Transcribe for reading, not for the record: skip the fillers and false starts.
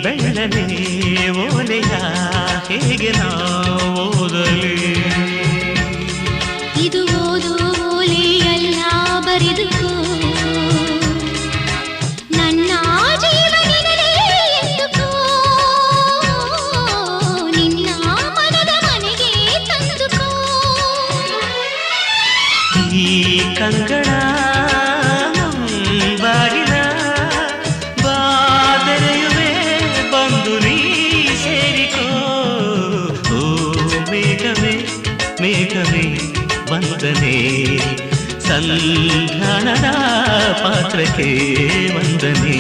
ಬೆಳ್ಳನೆ ಓಲೆಯ ಹೇಗೆ ನಾ ಓದಲಿ ಇದು ಓದು ಓಲೆಯಲ್ಲ ಬರೆದುಕೋ ನನ್ನ ಜೀವನದಲ್ಲಿ ಎಂದುಕೋ ನಿನ್ನ ಮನದ ಮನೆಗೆ ತಂದುಕೋ ಈ ಕಂಗಳ ಬಾಗಿಲ ಬಾದರೆಯುವೆ ಬಂದು ನೀ ಸೇರಿಕೋ ಓ ಮೇಘವೇ ಮೇಘವೇ ವಂದನೆ ಸಂಧಾನದ ಪಾತ್ರಕ್ಕೆ ವಂದನೆ